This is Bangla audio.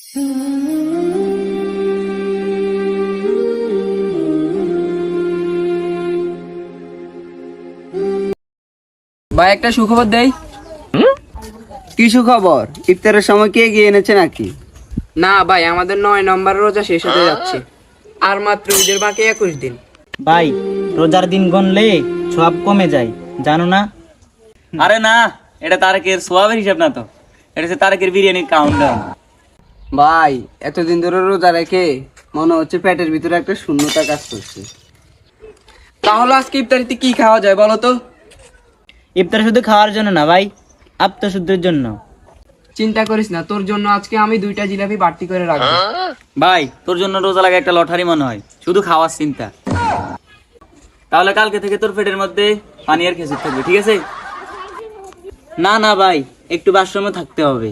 ভাই একটা সুখবর দেই। কি সুখবর? ইফতারের সময় কে এগিয়ে এনেছে নাকি? না ভাই, আমাদের 9 নম্বরের রোজা শেষ হতে যাচ্ছে, আর মাত্র ঈদের বাকি 21 দিন। ভাই, রোজার দিন গণলে সওয়াব কমে যায়, জানো না? আরে না, এটা তারেকের সোয়াবের হিসাব না তো, এটা হচ্ছে তারেকের বিরিয়ানির কাউন্টডাউন। ভাই, এতদিন ধরে রোজা রেখে মনে হচ্ছে পেটের ভিতরে একটা শূন্যতা কাজ করছে। তাহলে আজকে ইফতারিতে কি খাওয়া যায় বলো তো? ইফতার শুধু খাওয়ার জন্য না ভাই, আত্মশুদ্ধির জন্য। চিন্তা করিস না, তোর জন্য আজকে আমি 2টা জিলাপি বাড়তি করে রাখবো। ভাই, তোর জন্য রোজা লাগা একটা লটারি মনে হয়, শুধু খাওয়ার চিন্তা। তাহলে কালকে থেকে তোর পেটের মধ্যে পানি আর খেজুর থাকবে, ঠিক আছে? না না ভাই, একটু ভারসাম্য থাকতে হবে।